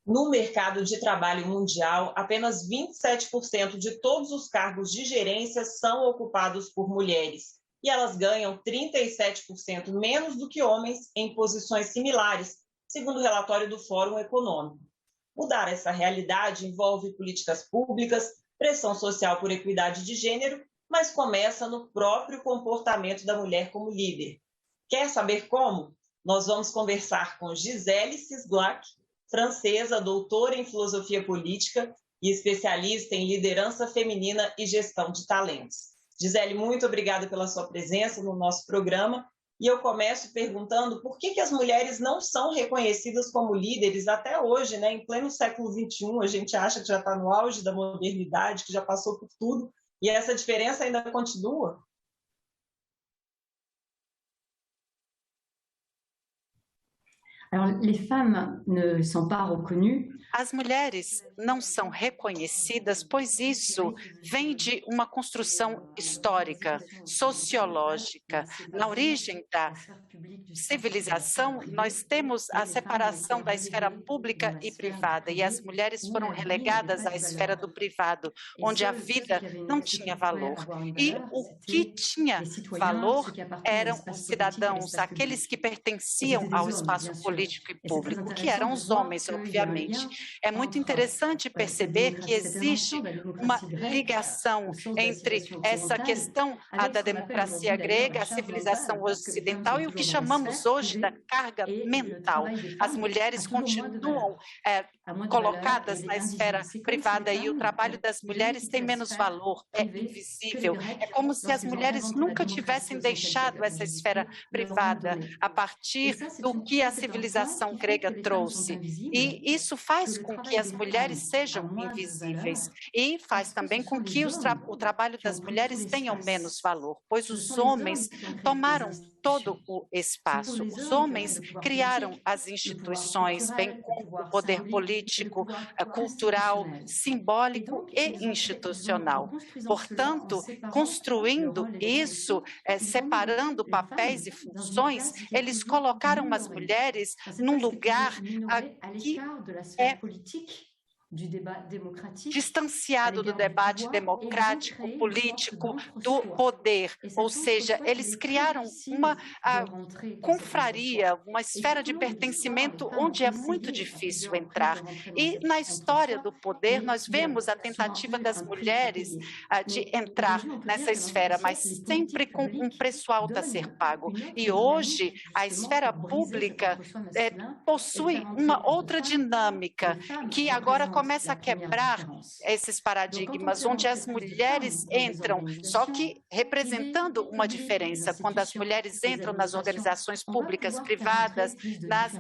No mercado de trabalho mundial, apenas 27% de todos os cargos de gerência são ocupados por mulheres, e elas ganham 37% menos do que homens em posições similares, segundo o relatório do Fórum Econômico. Mudar essa realidade envolve políticas públicas, pressão social por equidade de gênero, mas começa no próprio comportamento da mulher como líder. Quer saber como? Nós vamos conversar com Gisele Cislak, francesa, doutora em filosofia política e especialista em liderança feminina e gestão de talentos. Gisele, muito obrigada pela sua presença no nosso programa. E eu começo perguntando por que as mulheres não são reconhecidas como líderes até hoje, né? Em pleno século XXI, a gente acha que já está no auge da modernidade, que já passou por tudo, e essa diferença ainda continua. Alors, les femmes ne sont pas reconnues. As mulheres não são reconhecidas, pois isso vem de uma construção histórica, sociológica. Na origem da civilização, nós temos a separação da esfera pública e privada, e as mulheres foram relegadas à esfera do privado, onde a vida não tinha valor. E o que tinha valor eram os cidadãos, aqueles que pertenciam ao espaço político e público, que eram os homens, obviamente. É muito interessante perceber que existe uma ligação entre essa questão da democracia grega, a civilização ocidental e o que chamamos hoje da carga mental. As mulheres continuam colocadas na esfera privada e o trabalho das mulheres tem menos valor, é invisível. É como se as mulheres nunca tivessem deixado essa esfera privada a partir do que a civilização grega trouxe. E isso faz com que as mulheres sejam invisíveis e faz também com que o trabalho das mulheres tenha menos valor, pois os homens tomaram todo o espaço. Os homens criaram as instituições, bem como o poder político, cultural, simbólico e institucional. Portanto, construindo isso, separando papéis e funções, eles colocaram as mulheres num lugar que é distanciado do debate democrático, político, do poder. Ou seja, eles criaram uma confraria, uma esfera de pertencimento onde é muito difícil entrar. E na história do poder, nós vemos a tentativa das mulheres de entrar nessa esfera, mas sempre com um preço alto a ser pago. E hoje, a esfera pública possui uma outra dinâmica, que agora começa a quebrar esses paradigmas, onde as mulheres entram, só que representando uma diferença. Quando as mulheres entram nas organizações públicas, privadas, nas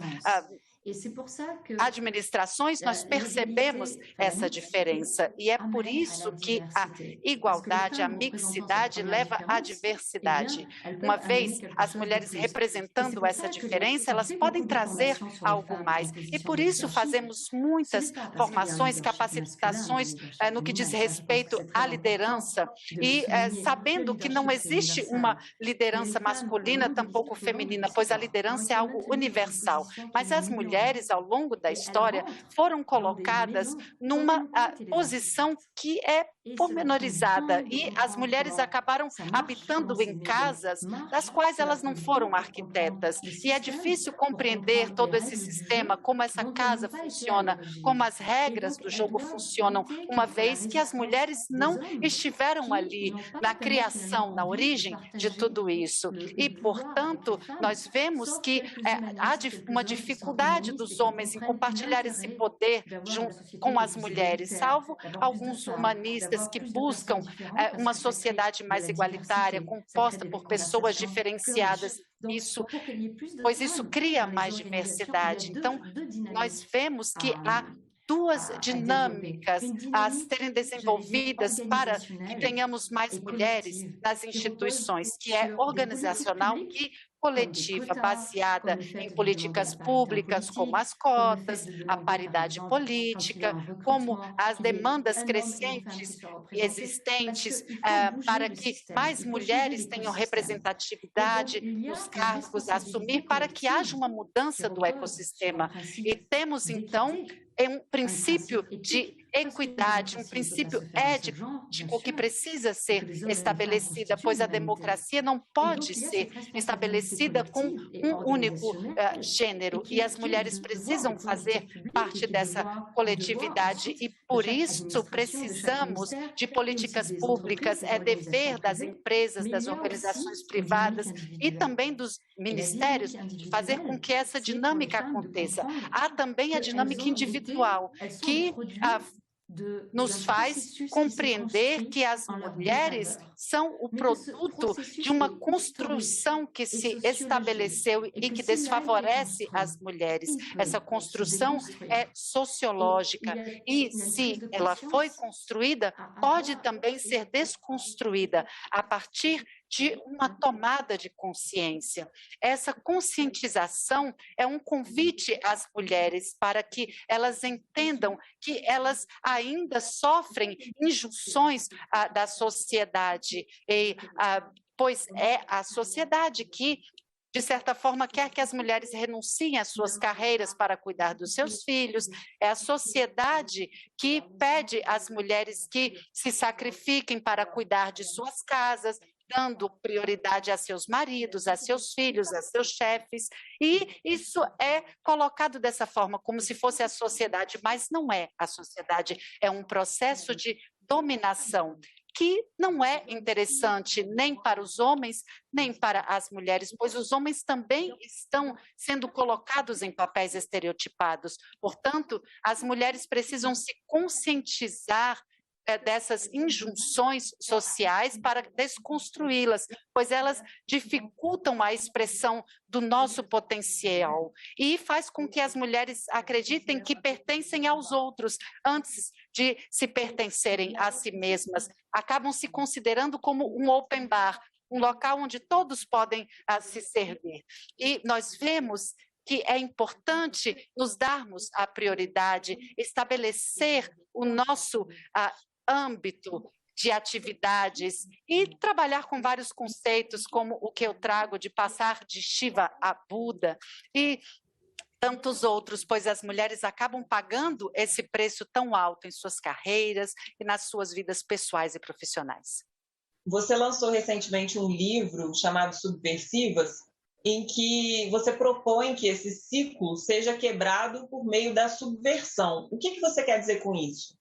administrações, nós percebemos essa diferença. E é por isso que a igualdade, a mixidade leva à diversidade. Uma vez as mulheres representando essa diferença, elas podem trazer algo mais. E por isso fazemos muitas formações, capacitações no que diz respeito à liderança e sabendo que não existe uma liderança masculina, tampouco feminina, pois a liderança é algo universal. Mas as mulheres, ao longo da história, foram colocadas numa posição que é pormenorizada e as mulheres acabaram habitando em casas das quais elas não foram arquitetas. E é difícil compreender todo esse sistema, como essa casa funciona, como as regras do jogo funcionam, uma vez que as mulheres não estiveram ali na criação, na origem de tudo isso. E, portanto, nós vemos que há uma dificuldade dos homens em compartilhar esse poder junto com as mulheres, salvo alguns humanistas que buscam uma sociedade mais igualitária, composta por pessoas diferenciadas, pois isso cria mais diversidade. Então, nós vemos que há duas dinâmicas a serem desenvolvidas para que tenhamos mais mulheres nas instituições, que é organizacional e coletiva, baseada em políticas públicas, como as cotas, a paridade política, como as demandas crescentes e existentes para que mais mulheres tenham representatividade nos cargos a assumir, para que haja uma mudança do ecossistema. E temos, então, é um princípio de equidade, um princípio ético que precisa ser estabelecida, pois a democracia não pode ser estabelecida com um único gênero, e as mulheres precisam fazer parte dessa coletividade, e por isso precisamos de políticas públicas, é dever das empresas, das organizações privadas e também dos ministérios fazer com que essa dinâmica aconteça. Há também a dinâmica individual, que nos faz compreender que as mulheres são o produto de uma construção que se estabeleceu e que desfavorece as mulheres. Essa construção é sociológica e, se ela foi construída, pode também ser desconstruída a partir de uma tomada de consciência. Essa conscientização é um convite às mulheres para que elas entendam que elas ainda sofrem injunções da sociedade, pois é a sociedade que, de certa forma, quer que as mulheres renunciem às suas carreiras para cuidar dos seus filhos, é a sociedade que pede às mulheres que se sacrifiquem para cuidar de suas casas, dando prioridade a seus maridos, a seus filhos, a seus chefes, e isso é colocado dessa forma, como se fosse a sociedade, mas não é a sociedade, é um processo de dominação que não é interessante nem para os homens, nem para as mulheres, pois os homens também estão sendo colocados em papéis estereotipados. Portanto, as mulheres precisam se conscientizar dessas injunções sociais para desconstruí-las, pois elas dificultam a expressão do nosso potencial e faz com que as mulheres acreditem que pertencem aos outros antes de se pertencerem a si mesmas. Acabam se considerando como um open bar, um local onde todos podem se servir. E nós vemos que é importante nos darmos a prioridade, estabelecer o nosso âmbito de atividades e trabalhar com vários conceitos, como o que eu trago de passar de Shiva a Buda e tantos outros, pois as mulheres acabam pagando esse preço tão alto em suas carreiras e nas suas vidas pessoais e profissionais. Você lançou recentemente um livro chamado Subversivas, em que você propõe que esse ciclo seja quebrado por meio da subversão. O que você quer dizer com isso?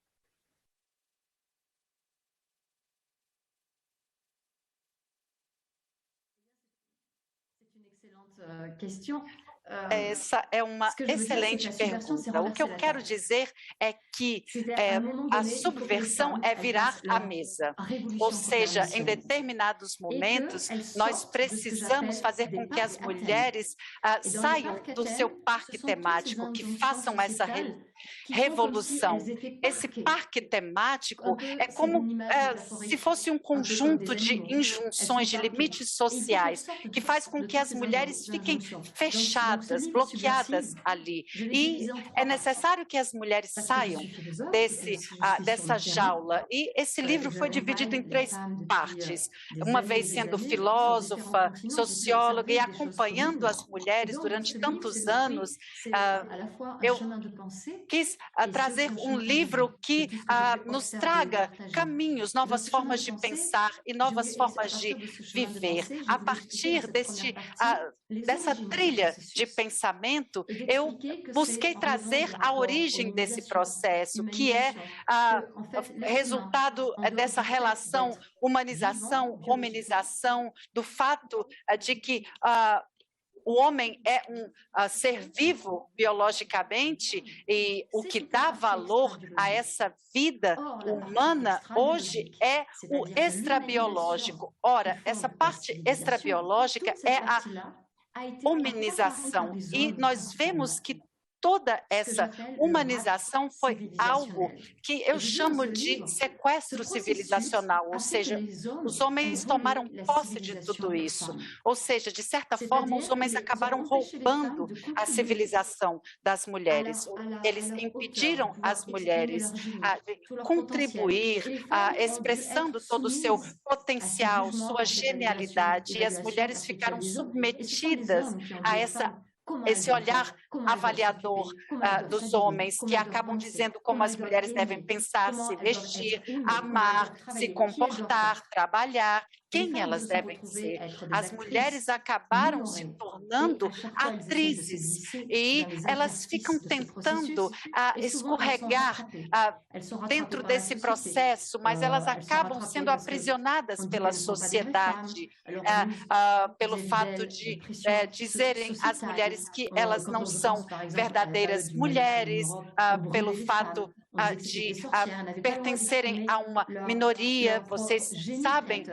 Essa é uma excelente pergunta. O que eu quero dizer é que a subversão é virar a mesa. Ou seja, em determinados momentos, nós precisamos fazer com que as mulheres saiam do seu parque temático, que façam essa revolução. Esse parque temático é como se fosse um conjunto de injunções, de limites sociais, que faz com que as mulheres fiquem fechadas, bloqueadas ali. E é necessário que as mulheres saiam dessa jaula. E esse livro foi dividido em 3 partes. Uma vez sendo filósofa, socióloga e acompanhando as mulheres durante tantos anos, eu quis trazer um livro que nos traga caminhos, novas formas de pensar e novas formas de viver. A partir dessa trilha de pensamento, eu busquei trazer a origem desse processo, que é resultado dessa relação humanização, hominização, do fato de que o homem é um ser vivo biologicamente e o que dá valor a essa vida humana hoje é o extrabiológico. Ora, essa parte extrabiológica é a humanização e nós vemos que toda essa humanização foi algo que eu chamo de sequestro civilizacional, ou seja, os homens tomaram posse de tudo isso, ou seja, de certa forma, os homens acabaram roubando a civilização das mulheres. Eles impediram as mulheres de contribuir, expressando todo o seu potencial, sua genialidade, e as mulheres ficaram submetidas a esse olhar avaliador dos homens, que acabam dizendo como as mulheres devem pensar, se vestir, amar, se comportar, trabalhar, quem elas devem ser. As mulheres acabaram se tornando atrizes e elas ficam tentando escorregar dentro desse processo, mas elas acabam sendo aprisionadas pela sociedade, pelo fato de dizerem às mulheres que elas não são verdadeiras mulheres, pelo fato de pertencerem a uma minoria. Vocês sabem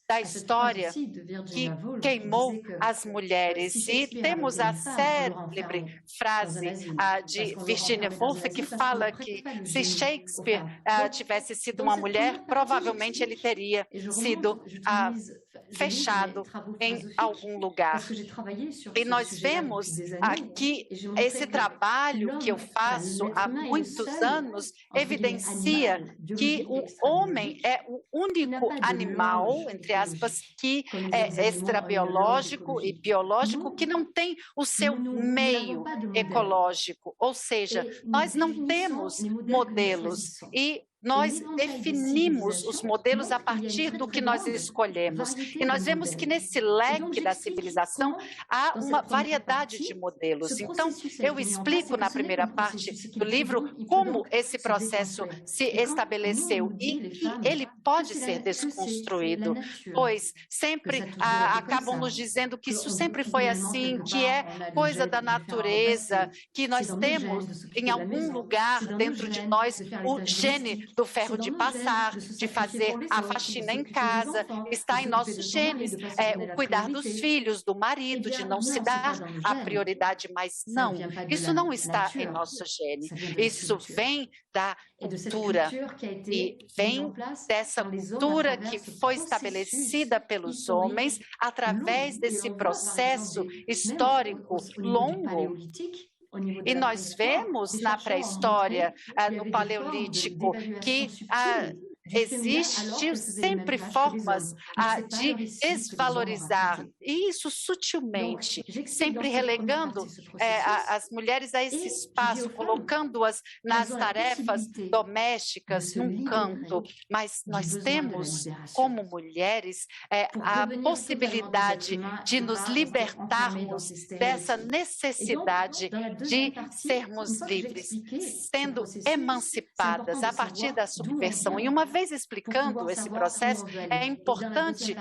da história que queimou as mulheres. E temos a célebre frase de Virginia Woolf, que fala que se Shakespeare tivesse sido uma mulher, provavelmente ele teria sido fechado em algum lugar. E nós vemos aqui esse trabalho que eu faço há muitos anos evidencia que o homem é o único animal, entre aspas, que é extrabiológico e biológico, que não tem o seu meio ecológico, ou seja, nós não temos modelos e nós definimos os modelos a partir do que nós escolhemos. E nós vemos que nesse leque da civilização há uma variedade de modelos. Então, eu explico na primeira parte do livro como esse processo se estabeleceu e que ele pode ser desconstruído, pois sempre acabam nos dizendo que isso sempre foi assim, que é coisa da natureza, que nós temos em algum lugar dentro de nós o gene do ferro de passar, de fazer a faxina em casa, está em nossos genes, o cuidar dos filhos, do marido, de não se dar a prioridade, mas não, isso não está em nosso gene, isso vem da cultura e vem dessa cultura que foi estabelecida pelos homens através desse processo histórico longo. E nós vemos na pré-história, no Paleolítico, que existem sempre formas de desvalorizar, e isso sutilmente, sempre relegando as mulheres a esse espaço, colocando-as nas tarefas domésticas, num canto. Mas nós temos, como mulheres, a possibilidade de nos libertarmos dessa necessidade de sermos livres, sendo emancipadas a partir da subversão. E uma vez explicando esse processo, é importante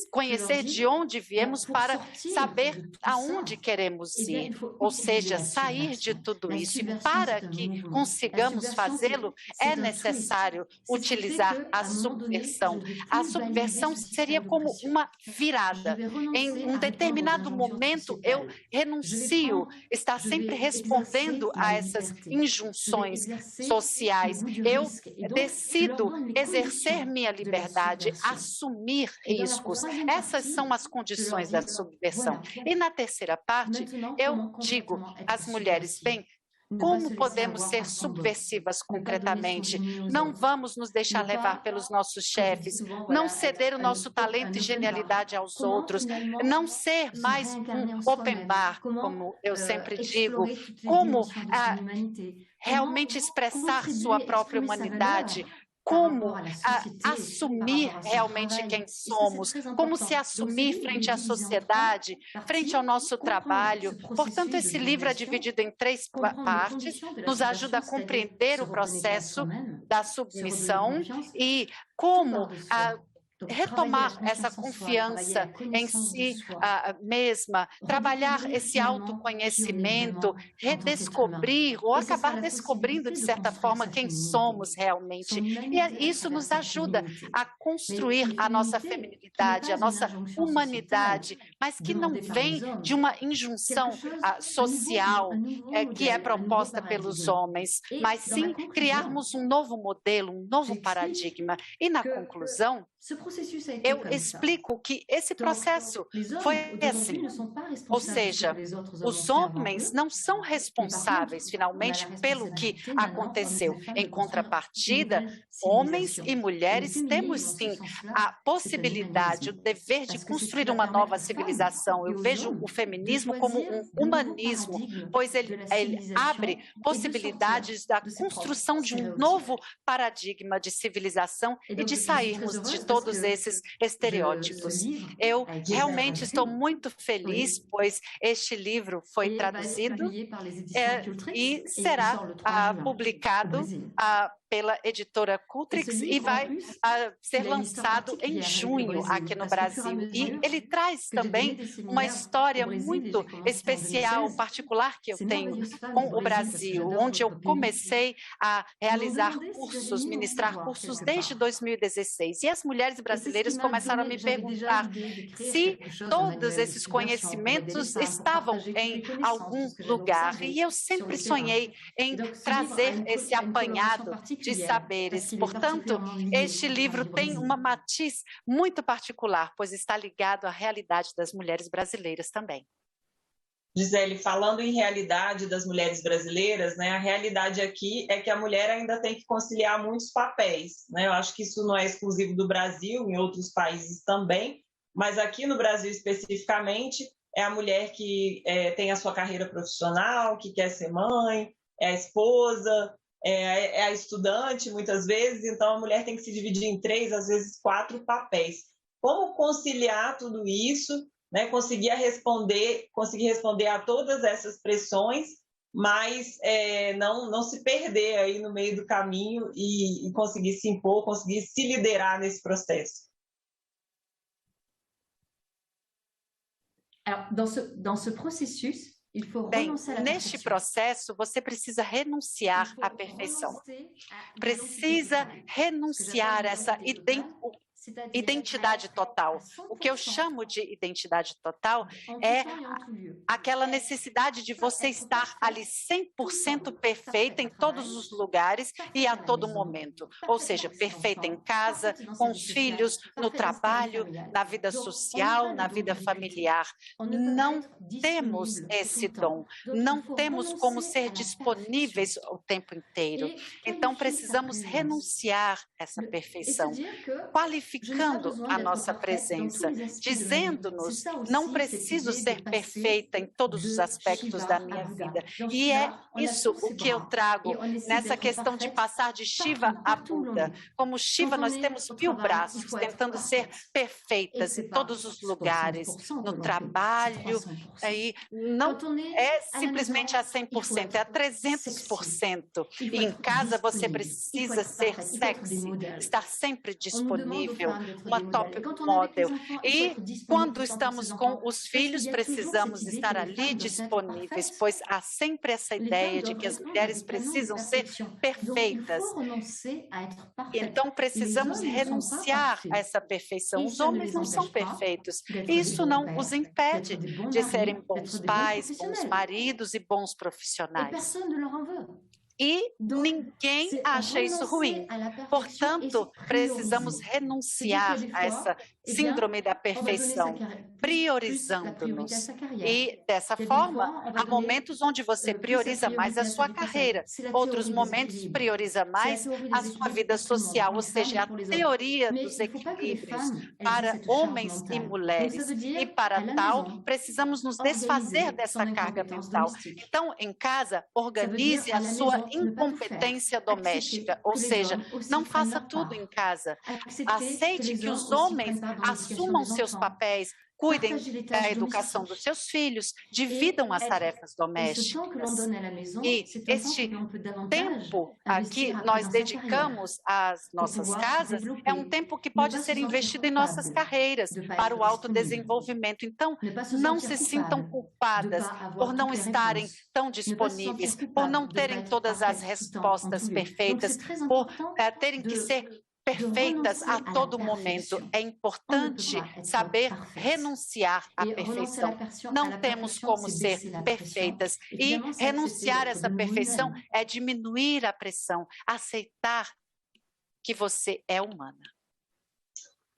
conhecer de onde viemos para saber aonde queremos ir, ou seja, sair de tudo isso. E para que consigamos fazê-lo, é necessário utilizar a subversão. A subversão seria como uma virada. Em um determinado momento, eu renuncio, estar sempre respondendo a essas injunções sociais. Eu decido exercer minha liberdade, assumir riscos. Essas são as condições da subversão. E na terceira parte, eu digo às mulheres, bem, como podemos ser subversivas concretamente? Não vamos nos deixar levar pelos nossos chefes, não ceder o nosso talento e genialidade aos outros, não ser mais um open bar, como eu sempre digo, como realmente expressar sua própria humanidade, como assumir realmente quem somos, como se assumir frente à sociedade, frente ao nosso trabalho. Portanto, esse livro é dividido em 3 partes, nos ajuda a compreender o processo da submissão e como retomar essa confiança em si mesma, trabalhar esse autoconhecimento, redescobrir ou acabar descobrindo, de certa forma, quem somos realmente. E isso nos ajuda a construir a nossa feminilidade, a nossa humanidade, mas que não vem de uma injunção social que é proposta pelos homens, mas sim criarmos um novo modelo, um novo paradigma. E, na conclusão, eu explico que esse processo foi assim. Ou seja, os homens não são responsáveis, finalmente, pelo que aconteceu. Em contrapartida, homens e mulheres temos, sim, a possibilidade, o dever de construir uma nova civilização. Eu vejo o feminismo como um humanismo, pois ele abre possibilidades da construção de um novo paradigma de civilização e de sairmos de todos esses estereótipos. Eu realmente estou muito feliz, pois este livro foi traduzido e será publicado pela editora Cultrix e vai ser lançado em junho aqui no Brasil. E ele traz também uma história muito especial, particular que eu tenho com o Brasil, onde eu comecei a realizar cursos, ministrar cursos desde 2016. E as mulheres brasileiras começaram a me perguntar se todos esses conhecimentos estavam em algum lugar. E eu sempre sonhei em trazer esse apanhado de saberes. Portanto, este livro tem uma matiz muito particular, pois está ligado à realidade das mulheres brasileiras também. Gisele, falando em realidade das mulheres brasileiras, né, a realidade aqui é que a mulher ainda tem que conciliar muitos papéis, né? Eu acho que isso não é exclusivo do Brasil, em outros países também, mas aqui no Brasil especificamente, é a mulher que tem a sua carreira profissional, que quer ser mãe, é a esposa, é a estudante, muitas vezes, então a mulher tem que se dividir em 3, às vezes 4 papéis. Como conciliar tudo isso, né? Conseguir responder a todas essas pressões, mas não se perder aí no meio do caminho e conseguir se impor, conseguir se liderar nesse processo. Dans ce processus, bem, neste processo, você precisa renunciar à perfeição. Precisa renunciar a essa identidade total. O que eu chamo de identidade total é aquela necessidade de você estar ali 100% perfeita em todos os lugares e a todo momento. Ou seja, perfeita em casa, com os filhos, no trabalho, na vida social, na vida familiar. Não temos esse dom. Não temos como ser disponíveis o tempo inteiro. Então, precisamos renunciar a essa perfeição, qualificando a nossa presença, dizendo-nos, não preciso ser perfeita em todos os aspectos da minha vida. E é isso o que eu trago nessa questão de passar de Shiva a Buda. Como Shiva, nós temos 1000 braços, tentando ser perfeitas em todos os lugares, no trabalho, aí não é simplesmente a 100%, é a 300%. E em casa você precisa ser sexy, estar sempre disponível, uma top model. E quando estamos com os filhos, precisamos estar ali disponíveis, pois há sempre essa ideia de que as mulheres precisam ser perfeitas. Então, precisamos renunciar a essa perfeição. Os homens não são perfeitos. E isso não os impede de serem bons pais, bons maridos e bons profissionais. E ninguém acha isso ruim. Portanto, precisamos renunciar a essa síndrome da perfeição, priorizando-nos. E, dessa forma, há momentos onde você prioriza mais a sua carreira, outros momentos prioriza mais a sua vida social, ou seja, a teoria dos equilíbrios para homens e mulheres. E, para tal, precisamos nos desfazer dessa carga mental. Então, em casa, organize a sua incompetência doméstica, ou seja, não faça tudo em casa. Aceite que os homens assumam seus papéis, cuidem da educação dos seus filhos, dividam as tarefas domésticas. E este tempo que nós dedicamos às nossas casas é um tempo que pode ser investido em nossas carreiras, para o autodesenvolvimento. Então, não se sintam culpadas por não estarem tão disponíveis, por não terem todas as respostas perfeitas, por terem que ser perfeitas a todo momento. É importante saber renunciar à perfeição. Não temos como ser perfeitas. E renunciar a essa perfeição é diminuir a pressão, aceitar que você é humana.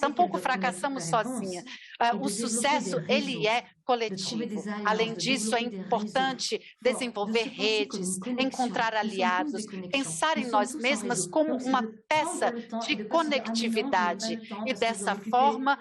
tampouco fracassamos sozinhas. o sucesso, ele é coletivo. Além disso, é importante desenvolver redes, encontrar aliados, pensar em nós mesmas como uma peça de conectividade e, dessa forma,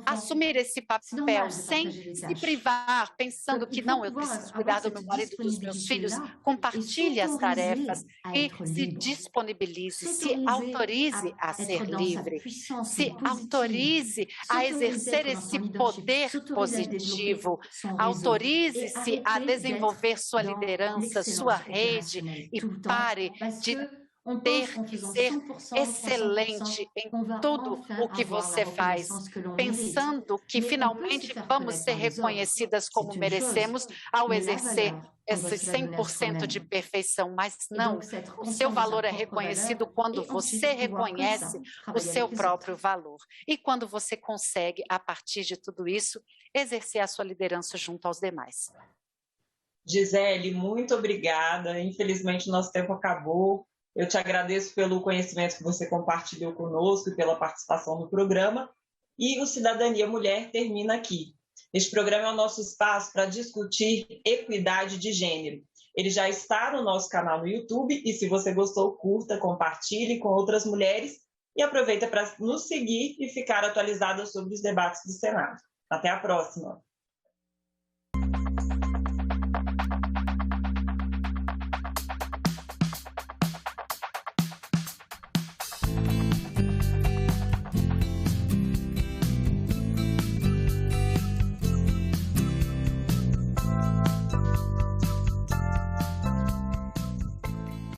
assumir esse papel sem se privar, pensando que não, eu preciso cuidar do meu marido e dos meus filhos. Compartilhe as tarefas e se disponibilize, se autorize a ser livre, se autorize a exercer esse poder positivo, autorize-se a desenvolver sua liderança, sua rede e pare de ter que ser excelente em tudo o que você faz, pensando que finalmente vamos ser reconhecidas como merecemos ao exercer esse 100% de perfeição, mas não, o seu valor é reconhecido quando você reconhece o seu próprio valor e quando você consegue, a partir de tudo isso, exercer a sua liderança junto aos demais. Gisele, muito obrigada. Infelizmente, nosso tempo acabou. Eu te agradeço pelo conhecimento que você compartilhou conosco e pela participação no programa. E o Cidadania Mulher termina aqui. Este programa é o nosso espaço para discutir equidade de gênero. Ele já está no nosso canal no YouTube e, se você gostou, curta, compartilhe com outras mulheres e aproveita para nos seguir e ficar atualizada sobre os debates do Senado. Até a próxima!